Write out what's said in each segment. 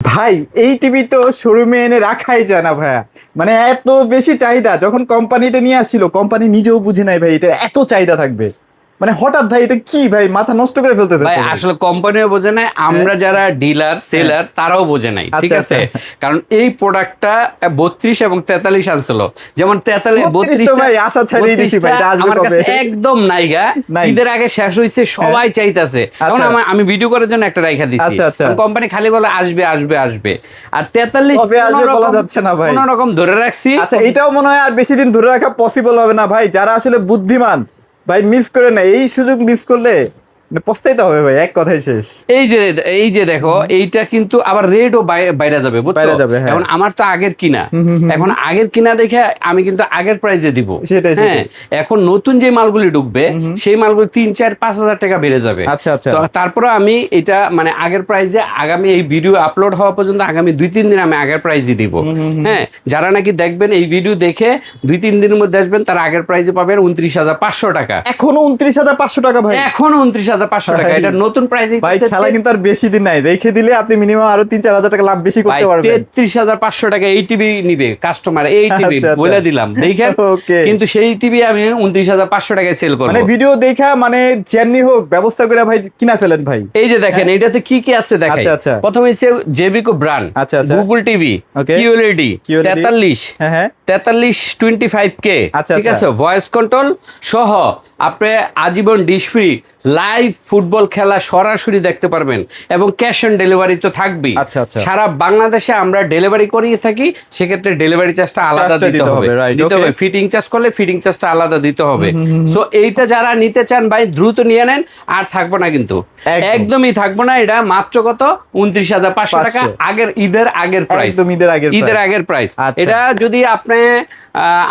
ভাই এই টিভি তো শোরুমে এনে রাখাই যায় না ভাইয়া। মানে এত বেশি চাহিদা, যখন কোম্পানিটা নিয়ে আসছিল কোম্পানি নিজেও বুঝে নাই ভাই এটা এত চাহিদা থাকবে। মানে হঠাৎ ভাই এটা কি ভাই, মাথা নষ্ট করে ফেলতেছে ভাই তো ভাই। আসলে কোম্পানিও বোঝে নাই, আমরা যারা ডিলার সেলার তারাও বোঝে নাই, ঠিক আচ্ছা, আছে। কারণ এই প্রোডাক্টটা 32 এবং 43 আনছিল, যেমন 43 32 তো ভাই আশা ছাড়িয়ে দিছি ভাই, এটা আসবে আমার কবে? কাছে একদম নাইগা। নাই। ঈদের আগে শেষ হইছে, সবাই চাইতাছে। এখন আচ্ছা। আমি ভিডিও করার জন্য একটা রাইখা দিছি, আচ্ছা, আচ্ছা। কোম্পানি খালি বলে আসবে আসবে আসবে, আর 43 কবে আসবে বলা যাচ্ছে না ভাই। কোন রকম ধরে রাখছি। আচ্ছা এটাও মনে হয় আর বেশি দিন ধরে রাখা পসিবল হবে না ভাই। যারা আসলে বুদ্ধিমান ভাই মিস করে না, এই সুযোগ মিস করলে মানে পস্তাইতে হবে ভাই, এক কথাই শেষ। এই যে দেখো, এইটা কিন্তু আবার রেটও বাইরে যাবে, বুঝছো? বাইরে যাবে, হ্যাঁ। এখন আমার তো আগের কিনা, এখন আগের কিনা দেখে আমি কিন্তু আগের প্রাইসে দিব। সেটাই, হ্যাঁ, এখন নতুন যে মালগুলি ঢুকবে সেই মালগুলি 3-4-5 হাজার টাকা বেড়ে যাবে। আচ্ছা, আচ্ছা। তো তারপরে আমি এটা মানে আগের প্রাইসে, আগামী এই ভিডিও আপলোড হওয়া পর্যন্ত আগামী 2-3 দিন আমি আগের প্রাইসই দিব। হ্যাঁ, যারা নাকি দেখবেন এই ভিডিও দেখে 2-3 দিনের মধ্যে আসবেন, তারা আগের প্রাইসে পাবেন 29,500 টাকা। এখনো 29,500 টাকা ভাই? এখনো 29,500 টাকা, এটা নতুন প্রাইস। ভাই খেলা কিন্তু আর বেশি দিন নাই, রেখে দিলে আপনি মিনিমাম আরো 3-4 হাজার টাকা লাভ বেশি করতে পারবেন। 33,500 টাকা এই টিভি নিবে কাস্টমার, এই টিভি আচ্ছা, আচ্ছা। বলে দিলাম দেখেন। Okay. কিন্তু সেই টিভি আমি 29,500 টাকায় সেল করব। মানে ভিডিও দেখা মানে যেমনি হোক ব্যবস্থা করে ভাই কিনা ফেলেন ভাই। এই যে দেখেন এটাতে কি কি আছে দেখাই। আচ্ছা, আচ্ছা। প্রথমে হচ্ছে জেবিকো ব্র্যান্ড, আচ্ছা, আচ্ছা। Google TV, Okay. QLED QLED 43, হ্যাঁ, হ্যাঁ। 4325K, আচ্ছা, ঠিক আচ্ছা। আছে, ভয়েস কন্ট্রোল সহ আপনি আজীবন ডিশ ফ্রি লাইভ ফুটবল খেলা সরাসরি দেখতে পারবেন, এবং ক্যাশ অন ডেলিভারি তো থাকবেই। আচ্ছা, আচ্ছা। সারা বাংলাদেশে আমরা ডেলিভারি করিয়ে থাকি, সেক্ষেত্রে ডেলিভারি চার্জটা আলাদা চার্জটা দিতে হবে, right, দিতে okay. হবে। ফিটিং চার্জ করলে ফিটিং চার্জটা আলাদা দিতে হবে। সো এইটা যারা নিতে চান ভাই দ্রুত নিয়ে নেন, আর থাকবো না কিন্তু, একদমই থাকবো না। এটা মাত্র কত, 29,500 টাকা, আগের ঈদের আগের প্রাইস, একদম ঈদের আগের প্রাইস। আচ্ছা। এটা যদি আপনি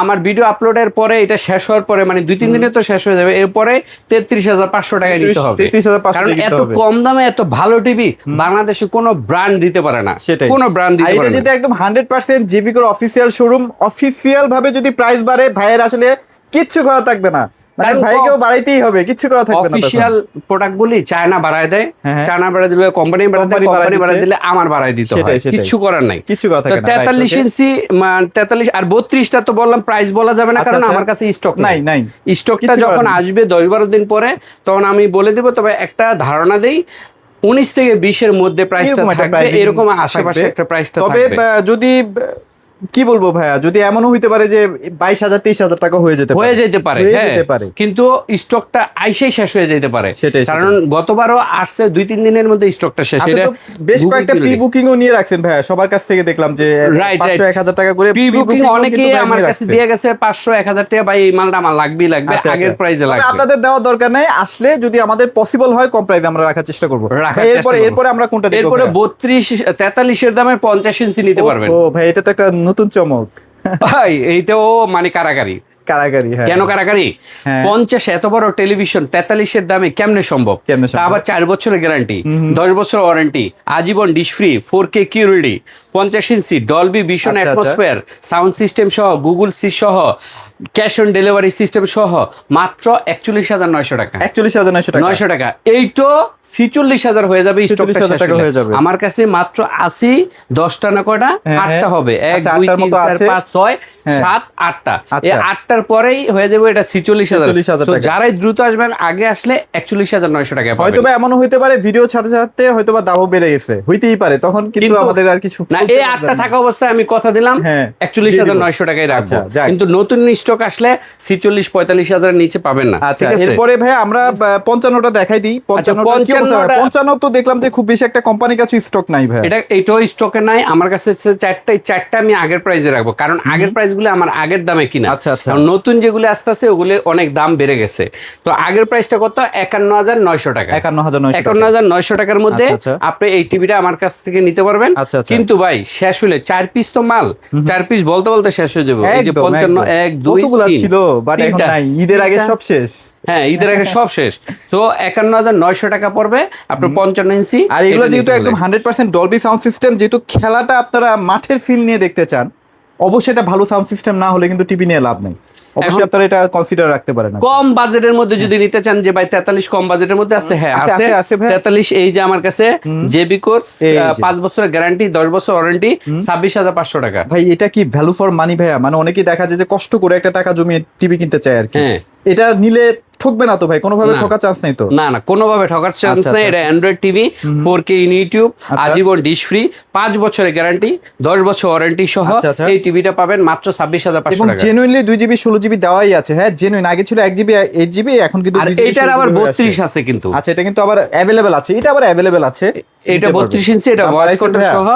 আমার ভিডিও আপলোডের পরে, এটা শেষ হওয়ার পরে, মানে 2-3 দিনে তো শেষ হয়ে যাবে, এরপরে 33,500 টাকা নিতে হবে। 33,500 কারণ দিতে এত হবে। কম দামে এত ভালো টিভি বাংলাদেশে কোনো ব্র্যান্ড দিতে পারে না, সেটাই। কোনো ব্র্যান্ড দিতে আর পারে এটা না। যদি একদম 100% জেভিকোর অফিসিয়াল শোরুম, অফিসিয়াল ভাবে যদি প্রাইস বাড়ে ভাইয়ের আসলে কিচ্ছু করা থাকবে না। মানে কারণ ভাইকেও বাড়াইতেই হবে, কিচ্ছু করা থাকবে না। অফিশিয়াল প্রোডাক্ট গুলি চায়না বাড়ায় দেয়, হ্যাঁ। চায়না বাড়ায় দিলে কোম্পানি বাড়ায় দেয়, কোম্পানি কোম্পানি বাড়ায় দিচ্ছে। দিলে আমার বাড়ায় দিতে হয়, সেটাই। কিচ্ছু করার নাই। কিচ্ছু করা তো থাকে না। 43 ইঞ্চি 43 আর 32টা তো বললাম প্রাইস বলা যাবে না, আচ্ছা, কারণ আচ্ছা। আমার কাছে স্টক নাই। স্টকটা কিচ্ছু যখন করার নেই। আসবে 10-12 দিন পরে, তখন আমি বলে দেব। তবে একটা ধারণা দেই, 19 থেকে 20 এর মধ্যে প্রাইসটা এরকম একটা থাকবে, pricing এরকম আশেপাশে থাকবে। একটা প্রাইসটা তবে থাকবে। যদি কি বলবো ভাইয়া, যদি এমনও হইতে পারে যে 22,000-23,000 টাকা হয়ে যেতে পারে, হ্যাঁ, কিন্তু স্টকটা আইসেই শেষ হয়ে যেতে পারে। সেটাই। কারণ গতবারও আসছে 2-3 দিনের মধ্যে স্টকটা শেষ। আপনি এটা তো বেশ Google কয়েকটা কিনে প্রি দিই। বুকিংও নিয়ে রাখছেন ভাইয়া, সবার কাছ থেকে দেখলাম যে Right, 500-1,000 টাকা করে প্রি বুকিং pre-booking ও অনেকে কিন্তু ভাই আমার নিয়ে কাছে রাখছে। দিয়ে গেছে 500-1,000 টাকা, ভাই এই মালটা আমার লাগবে, আচ্ছা, আগের আচ্ছা। প্রাইসে তবে লাগবে। আপনাদের দেওয়ার দরকার নাই, আসলে যদি আমাদের পসিবল হয় কম প্রাইসে আমরা রাখার চেষ্টা করব। এরপরে আমরা কোনটা দেখব? এরপরে 43 এর দামে 50 ইঞ্চি নিতে পারবেন। ও ভাই এটা তো একটা নতুন চমক। ভাই এইটাও মানে কারাগারি। কারাগারি, হ্যাঁ। কেন কারাগারি? হ্যাঁ। 50 এত বড় টেলিভিশন 43 এর দামে কেমনে সম্ভব? তা আবার 4 বছরের গ্যারান্টি, 10 বছর ওয়ারেন্টি, আজীবন ডিশ ফ্রি, 4K কিউএলইডি, 50 ইঞ্চি ডলবি ভিশন আচ্ছা, অ্যাটমসফিয়ার সাউন্ড সিস্টেম সহ, গুগল সি সহ, ক্যাশ অন ডেলিভারি সিস্টেম সহ মাত্র 41,900 টাকা। 41,900 টাকা। 900 টাকা। এইটো 46,000 হয়ে যাবে, স্টকটা 46,000 শেষ টাকা হলে। হয়ে যাবে। আমার কাছে মাত্র 80, 10টা না কয়টা, হ্যাঁ, 8টা হবে। 1 আচ্ছা, 2 8টার 3 মতো 4 আছে। 5 6 হ্যাঁ। 7 8টা। এই আচ্ছা। 8টার পরেই হয়ে যাবে এটা 46,000। 46,000 তো টাকা। যারাই দ্রুত আসবেন, আগে আসলে 41,900 টাকা হয়তো পাবেন। বা এমনও হইতে পারে ভিডিও ছাড়তে ছাড়তে হয়তো বা দামও বেড়ে গেছে, হইতেই পারে, তখন কিন্তু আমাদের আর কিছু না, বলতে এই পারবেন 8টা না। থাকা অবস্থায় আমি কথা দিলাম হ্যাঁ, 41,900 টাকায় রাখবো। আচ্ছা, যাক। কিন্তু নতুন স্টক আসলে 46-45,000 নিচে পাবেন না, আচ্ছা, ঠিক আছে। এরপরে ভাই আমরা 55টা দেখাই দিই। 55টা কি অবস্থা ভাই? 55 তো দেখলাম যে খুব বেশি একটা কোম্পানির কাছে স্টক নাই ভাই। এইটাও স্টকে নাই আমার কাছে। চারটা আমি আগের প্রাইসে রাখবো, কারণ আগের প্রাইসগুলো আমার আগের দামে কিনা। আচ্ছা, আচ্ছা। কারণ নতুন যেগুলো আসতে আছে ওগুলো অনেক দাম বেড়ে গেছে। তো আগের প্রাইসটা কত? 51,900 টাকা। 51,900 টাকার মধ্যে আচ্ছা, আচ্ছা। আপনি এই টিভিটা আমার কাছ থেকে নিতে পারবেন। আচ্ছা, আচ্ছা। কিন্তু ভাই শেষ হলে 4 পিস তো মাল, 4 পিস বলতে বলতে শেষ হয়ে যাবে। এই যে 55, 1 2 কতগুলা 3 ছিল, বাট এখন তিনটা। নাই, ঈদের আগে সব শেষ। হ্যাঁ, ঈদের আগে সব শেষ। তো 51,900 টাকা পড়বে আপনার 55 ইঞ্চি। আর এগুলো যেহেতু একদম 100% ডলবি সাউন্ড সিস্টেম, যেহেতু খেলাটা আপনারা মাঠের ফিল নিয়ে দেখতে চান, অবশ্যই এটা ভালো সাউন্ড সিস্টেম না হলে কিন্তু টিভি নিয়ে লাভ নেই। অবশ্যই আপনারা এটা কনসিডার রাখতে পারেন। কম বাজেটের মধ্যে যদি নিতে চান যে ভাই 43 কম বাজেটের মধ্যে আছে, হ্যাঁ আছে ভাই। 43 এই যে আমার কাছে জেবি কোর্স 5 বছরের গ্যারান্টি 10 বছর ওয়ারেন্টি 26,500 টাকা। ভাই এটা কি ভ্যালু ফর মানি ভাইয়া? মানে অনেকেই দেখা যায় যে কষ্ট করে একটা টাকা জমিয়ে টিভি কিনতে চায় আর কি, হ্যাঁ এটা নিলে ঠকবে না তো ভাই? কোনোভাবে না। ঠকার চান্স নেই তো? না না, কোনোভাবে ঠকার চান্স আচ্ছা, নেই। আচ্ছা। এটা Android TV 4K in YouTube, আচ্ছা। আজীবন ডিশ ফ্রি, 5 বছরের গ্যারান্টি 10 বছর ওয়ারেন্টি সহ আচ্ছা, আচ্ছা। এই টিভিটা পাবেন মাত্র 26,500 এবং টাকা। জেনুইনলি 2GB 16GB দেওয়াই আছে। হ্যাঁ জেনুইন, আগে ছিল 1GB 8GB, এখন কিন্তু আর 2GB এটার আবার 16GB হয়ে 32 আছে কিন্তু। আচ্ছা এটা কিন্তু আবার অ্যাভেলেবেল আছে, এটা আবার অ্যাভেলেবেল আছে। এটা নিতে 32 পারবেন। ইঞ্চি, এটা দাম ভয়েস বাড়াইছেন কন্ট্রোল ভাইয়া? সহ।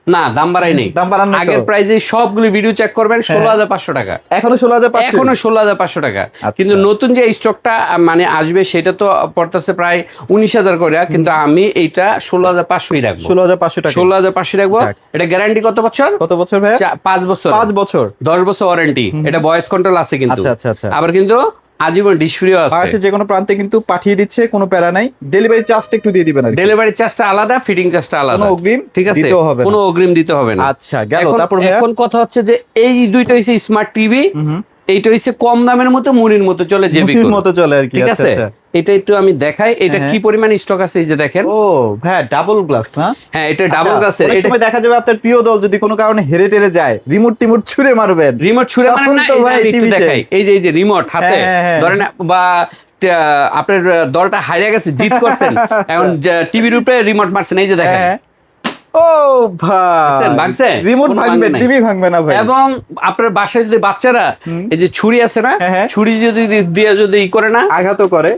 না দাম বাড়াই নেই, দাম বাড়ান নাই তো? আগের প্রাইজে সবগুলো ভিডিও চেক করবেন 16,500 টাকা, এখনো 16,500? এখনো 16,500 টাকা। আচ্ছা। কিন্তু নতুন যে স্টকটা মানে আসবে সেটা তো পড়তেছে প্রায় 19,000 করে, কিন্তু আমি এইটা 16,500ই রাখবো। 16,500 টাকা। 16,500 রাখবো। যাক। এটা গ্যারান্টি কত বছর? কত বছর ভাইয়া? 5 বছর। 5 বছর। 10 বছর ওয়ারেন্টি। এটা ভয়েস কন্ট্রোল আছে কিন্তু। আচ্ছা, আচ্ছা, আচ্ছা। আবার কিন্তু আজীবন ডিশ ফ্রিও আছে। বাংলাদেশের যে কোনো প্রান্তে কিন্তু পাঠিয়ে দিচ্ছে, কোনো প্যারা নাই। ডেলিভারি চার্জটা একটু দিয়ে দিবেন আর কি। ডেলিভারি চার্জটা আলাদা, ফিটিং চার্জটা আলাদা। কোনো অগ্রিম ঠিক আছে, দিতেও হবে না। কোনো অগ্রিম দিতে হবে না। আচ্ছা গেল। এখন- তারপর ভাইয়া? এখন কথা হচ্ছে যে এই দুইটা হইছে স্মার্ট টিভি, এইটা হইছে কম দামের মতো মুড়ির মতো চলে জেবি মুভির মতো চলে আর কি। ঠিক আচ্ছা, আছে, আচ্ছা। এটা একটু আমি দেখাই এটা হ্যাঁ। কি পরিমাণ স্টক আছে এই যে দেখেন। ও ভাইয়া ডাবল গ্লাস না? হ্যাঁ এটা ডাবল আচ্ছা, গ্লাসের। অনেক এটা সময় দেখা যাবে আপনার প্রিয় দল যদি কোনো কারণে হেরে টেরে যায়, রিমোট টিমোট ছুঁড়ে মারবেন। রিমোট ছুঁড়ে মারেন তখন না, তো এই যে ভাই আমি একটু টিভি দেখাই, শেষ। এই যে রিমোট হাতে হ্যাঁ, হ্যাঁ। ধরেন, বা আপনার দলটা হারিয়ে গেছে, জিত করছেন, এখন টিভির উপরে রিমোট মারছেন, এই যে দেখেন। হ্যাঁ। ও ভাই ভাঙছে? রিমোট কোনো ভাঙবে, ভাঙে নাই। টিভি ভাঙবে না ভাই। এবং আপনার বাসায় যদি বাচ্চারা এই যে ছুরি আছে না, হ্যাঁ, হ্যাঁ। ছুরি যদি দিয়ে যদি ই করে না, আঘাতও করে,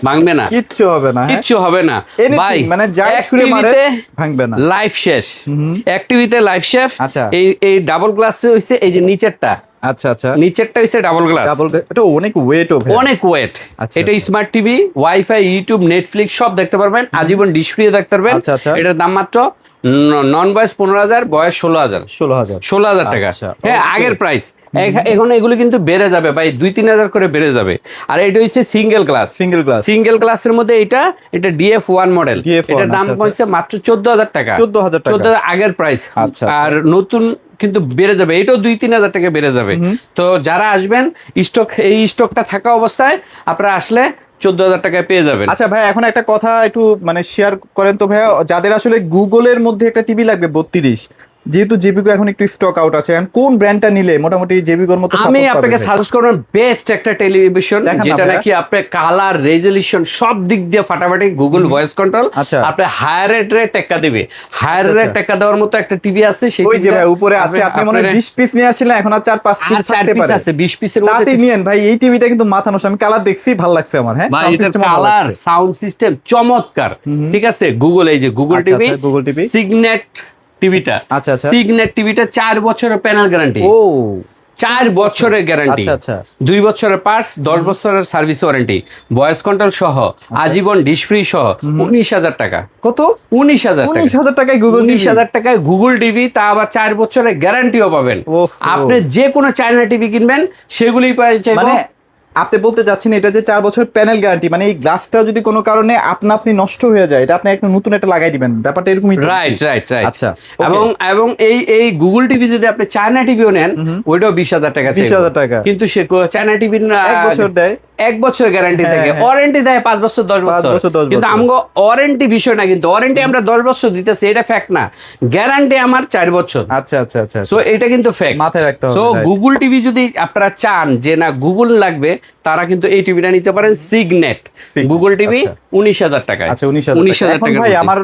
ভাঙবে না, কিচ্ছু হবে না। হ্যাঁ? কিচ্ছু হবে না Anything, ভাই। মানে যাই ছুঁড়ে মারে ভাঙবে না। লাইফ শেষ, অ্যাক্টিভিতে লাইফ শেষ। আচ্ছা। এই ডাবল গ্লাস হইছে এই যে নিচেরটা, আচ্ছা আচ্ছা। নিচেরটা হইছে ডাবল গ্লাস, ডাবল এটা অনেক ওয়েট ভাই। অনেক ওয়েট। আচ্ছা, এটা আচ্ছা। Smart TV, wifi, YouTube, Netflix সব দেখতে পারবেন, আজীবন ডিশ ফ্রিও দেখতে পারবেন। আচ্ছা, আচ্ছা। এটার দাম মাত্র নন বয়স 15,000, বয়স 16,000। 16,000 টাকা। আচ্ছা, হ্যাঁ okay. আগের প্রাইস। এখন এগুলো কিন্তু বেড়ে যাবে ভাই, 2-3 হাজার করে বেড়ে যাবে। আর এটা হচ্ছে সিঙ্গেল গ্লাস। সিঙ্গেল গ্লাসের মধ্যে এটা DF1 মডেল। DF1, এটার দাম আচ্ছা, হচ্ছে মাত্র 14,000 টাকা। 14,000 টাকা। 14,000 আগের প্রাইস। আচ্ছা, আর নতুন কিন্তু বেড়ে যাবে, এটাও 2-3 হাজার টাকা বেড়ে যাবে। তো যারা আসবেন এই স্টকটা থাকা অবস্থায় আপনারা আসলে 14,000 টাকায় পেয়ে যাবেন। আচ্ছা ভাই এখন একটা কথা একটু মানে শেয়ার করেন তো ভাইয়া, যাদের আসলে গুগলের মধ্যে একটা টিভি লাগবে 32, যেহেতু জেবিকো এখন একটু স্টক আউট আছে, এখন কোন ব্র্যান্ডটা নিলে মোটামুটি জেবিকোর মতো আমি support পাবে আপনাকে ভাই? সাজেস্ট করব বেস্ট একটা টেলিভিশন, দেখান না যেটা ভাইয়া। নাকি আপনার কালার, রেজলিউশন সব দিক দিয়ে ফাটাফাটি, গুগল ভয়েস কন্ট্রোল আচ্ছা। আপনি হায়ার রেট টেক্কা দিবে। হায়ার আচ্ছা, রেট আচ্ছা। টেক্কা দেওয়ার মতো একটা টিভি আছে, সেই ওই যে টিভিটা ভাই উপরে আছে, আপনি মনে হয় 20 পিস নিয়ে আসছিলেন, এখন আর 4-5 পিস আর 4 থাকতে পিস পারে। আছে, 20 পিসের তাতে মধ্যে। নিয়েন ভাই, এই টিভিটা কিন্তু মাথা নষ্ট। আমি কালার দেখছি, ভালো লাগছে আমার। হ্যাঁ ভাই sound এটার system ও ভালো কালার, লাগছে। সাউন্ড সিস্টেম চমৎকার। ঠিক আছে, গুগল, এই যে গুগল আচ্ছা, টিভি, আচ্ছা, Google TV সিগনেট টিভিটা। আচ্ছা, আচ্ছা। সিগনেট টিভিটা 4 বছরের প্যানেল গ্যারান্টি। ও 4 বছরের গ্যারান্টি, আচ্ছা, আচ্ছা। 2 বছরের পার্টস, 10 বছরের সার্ভিস ওয়ারেন্টি, ভয়েস কন্ট্রোল সহ, আজীবন ডিশ ফ্রি সহ, 19,000 টাকা। কত? 19,000 টাকা। 19,000 টাকায় গুগল টিভি? 19,000 টাকায় গুগল টিভি, তা আবার 4 বছরের গ্যারান্টিও পাবেন। ওহ, আপনি যে কোনো চায়না টিভি কিনবেন সেগুলি চাইবো। মানে আপনি বলতে চাচ্ছেন এটা যে 4 বছর প্যানেল গ্যারান্টি, মানে এই গ্লাসটা যদি কোনো কারণে আপনি নষ্ট হয়ে যায়, এটা আপনি একটা নতুন একটা লাগাই দিবেন, ব্যাপারটা এরকমই তো? রাইট। আচ্ছা, এবং এই গুগল টিভি যদি আপনি চায়না টিভিও নেন, ওইটাও 20,000 টাকা। 20,000 টাকা। কিন্তু সে চায়না টিভি 1 বছর দেয়। 1 বছর গ্যারান্টি হ্যাঁ, থাকে, হ্যাঁ। ওয়ারেন্টি দেয় 5 বছর 10 5 বছর। বছর, 10 কিন্তু বছর। আমগো ওয়ারেন্টি বিষয় না, কিন্তু ওয়ারেন্টি আমরা 10 বছর দিতেছি, এটা ফ্যাক্ট না। গ্যারান্টি আমার 4 বছর। আচ্ছা আচ্ছা আচ্ছা। সো এটা কিন্তু ফ্যাক্ট, মাথায় রাখতে হবে, সো right. গুগল টিভি যদি আপনারা চান যে না গুগল লাগবে, তারা কিন্তু এই টিভিটা নিতে পারেন সিগনেট গুগল টিভি, আচ্ছা। 19,000 টাকায়। আচ্ছা 19,000 এখন টাকার ভাই মধ্যে। আমার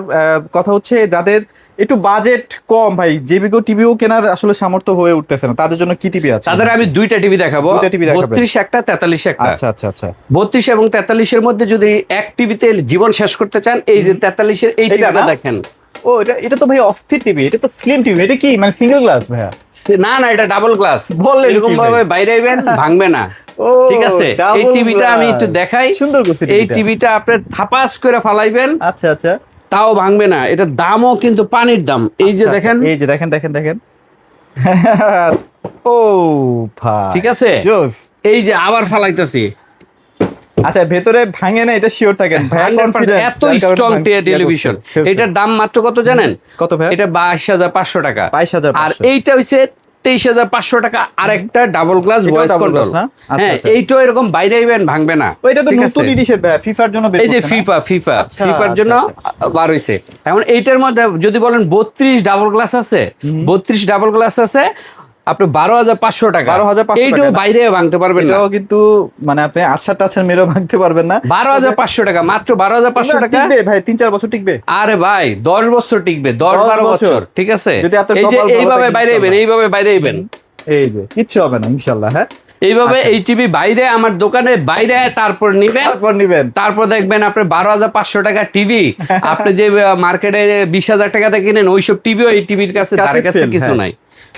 কথা হচ্ছে যাদের একটু বাজেট কম ভাই, জেবিকো টিভিও কেনার আসলে সামর্থ্য হয়ে উঠতেছে না, তাদের জন্য কি টিভি আছে? তাদের আমি 2টা টিভি দেখাবো, 2টা TV দেখাবেন। 32 একটা, 43 একটা। আচ্ছা আচ্ছা আচ্ছা। 32 এবং 43 এর মধ্যে যদি এক টিভিতে জীবন শেষ করতে চান, এই যে 43 এর এই এটা টিভিটা না? দেখেন। ও এটা তো ভাই অস্থির টিভি, এটা তো স্লিম টিভি, এটা কি মানে সিঙ্গেল গ্লাস ভাইয়া? না এটা ডাবল গ্লাস। বললেন কি এরকম ভাবে ভাই? বাইরে আইবেন, ভাঙবে না। ও, ঠিক আছে, এই double টিভিটা আমি একটু glass। দেখাই। সুন্দর করছে এই টিভিটা। টিভিটা আপনি থাপাস করে ফালাইবেন, আচ্ছা আচ্ছা। তাও ভাঙবে না। এটার দামও কিন্তু পানির দাম। এই যে আচ্ছা, দেখেন, এই যে দেখেন ও ভাই ঠিক আছে, জোস। এই যে আবার ফালাইতেছি। আচ্ছা ভেতরে ভাঙে না, এটা শিওর থাকেন ভাই, 100% কনফিডেন্স এত স্ট্রং টেলিভিশন। এটার দাম মাত্র কত জানেন? কত ভাই? এটা 22,500 টাকা। 22,500 আর এইটা হইছে 23,500 টাকা আরেকটা ডাবল গ্লাস এটাও ভয়েস double কন্ট্রোল। glass, হ্যাঁ? হ্যাঁ, আচ্ছা। এইটাও এরকম বাইরে ইভেন ভাঙবে না। ওইটা তো ঠিক নতুন আছে? এডিশন ফিফার জন্য বের এই যে করছে না? ফিফার আচ্ছা, জন্য বার হইছে। এখন এইটার মধ্যে যদি বলেন 32 ডাবল গ্লাস আছে, 32 ডাবল গ্লাস আছে আপনি 12,500 টাকা। 12,500 এইটাও টাকা। বাইরে ভাঙতে পারবেন না। এটাও কিন্তু মানে আপনি আচ্ছা টাচ্ছা মেরেও ভাঙতে পারবেন না। 12,500 টাকা, মাত্র 12,500 টাকা। টিকবে ভাই, 3-4 বছর টিকবে। আরে ভাই 10 বছর টিকবে, 10-12 বছর। ঠিক আছে, যদি আপনার এই যে কপাল ভালো এইভাবে থাকে বাইরে ইনশাআল্লাহ। এইভাবে বাইরে এই যে কিচ্ছু হবে না ইনশাআল্লাহ। হ্যাঁ, এইভাবে আচ্ছা। এই টিভি বাইরে আমার দোকানে বাইরে তারপর নিবেন, তারপর নিবেন। তারপর দেখবেন আপনি 12,500 টাকা টিভি আপনি যে মার্কেটে 20,000 টাকাতে কিনেন ওইসব টিভিও এই টিভির কাছে তার কাছে fail, কিছু হ্যাঁ। নাই।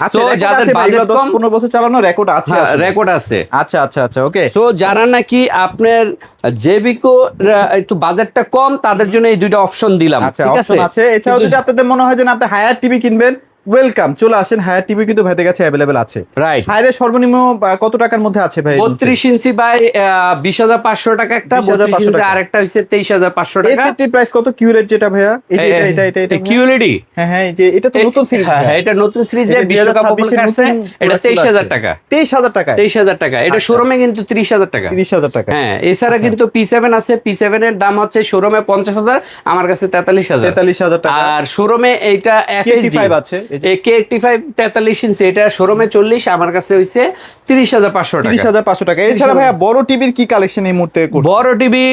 আচ্ছা, তো record যাদের আছে ভাই, বাজেট এগুলো কম, 10-15 বছর চালানো রেকর্ড আছে আসলে। রেকর্ড আছে। আচ্ছা, ওকে। তো যারা নাকি আপনার জেবিকো একটু বাজেটটা কম তাদের জন্য এই দুইটা অপশন দিলাম। আচ্ছা, ঠিক আছে, অপশন আছে। এছাড়াও যদি আপনাদের মনে হয় যে না, আপনি হায়ার টিভি কিনবেন, ওয়েলকাম, চলে আসেন। হায়ার টিভি কিন্তু ভাইদের কাছে অ্যাভেলেবেল আছে। রাইট। হায়ারের সর্বনিম্ন কত টাকার মধ্যে আছে ভাই? 32 ইঞ্চি বাই 20,500 টাকা একটা, 20,500 32 ইঞ্চি টাকা। আরেকটা হইছে 23,500 টাকা। এসএসডি প্রাইস কত? কিউলেট যেটা ভাইয়া, এই যে এটা কিউএলইডি, হ্যাঁ, এই যে এটা তো নতুন সিরিজ। হ্যাঁ, এটা নতুন সিরিজে এটা বিশ্বকাপ 2026 উপলক্ষে আসছে। এটা 23,000 টাকা। 23,000 টাকা। 23,000 টাকা। এটা শোরুমে কিন্তু 30,000 টাকা। 30,000 টাকা। হ্যাঁ, এছাড়া কিন্তু P7 আছে। P7 এর দাম হচ্ছে শোরুমে 50,000, আমার কাছে 43,000। 43,000 টাকা। আর শোরুমে এইটা FHD K85 আছে, এই যে। K85 43 ইঞ্চি, এটা শোরুমে 40, আমার কাছে হইছে 30,500 টাকা। 30,500 টাকা। এছাড়া ভাইয়া বড় টিভির কি কালেকশন এই মুহূর্তে করছে? বড় টিভি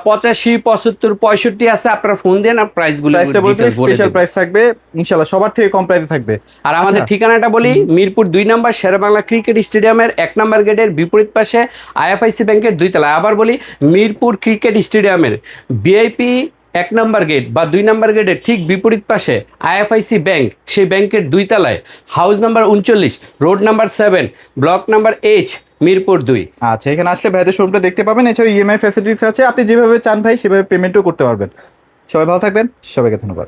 85, 75, 65 আছে। আপনারা ফোন দেন, প্রাইস গুলো প্রাইসটা বলে দিই, স্পেশাল প্রাইস থাকবে ইনশাআল্লাহ, সবার থেকে কম প্রাইসে থাকবে। আর আমাদের আচ্ছা। ঠিকানাটা বলি, মিরপুর 2 নম্বর শেরেবাংলা ক্রিকেট স্টেডিয়ামের 1 নম্বর গেটের বিপরীত পাশে আইএফআইসি ব্যাংকের 2 তলা। আবার বলি, মিরপুর ক্রিকেট স্টেডিয়ামের ভিআইপি 1 নম্বর গেট বা 2 নম্বর গেটের ঠিক বিপরীত পাশে আইএফআইসি ব্যাংক, সেই ব্যাংকের 2 তলায়, house number 39, road number 7, block number H, Mirpur 2। আচ্ছা, এখানে আসলে ভাইদের শোরুমটা দেখতে পাবেন। এছাড়া ইএমআই ফ্যাসিলিটিস আছে, আপনি যেভাবে চান ভাই সেভাবে পেমেন্টও করতে পারবেন। সবাই ভালো থাকবেন, সবাইকে ধন্যবাদ।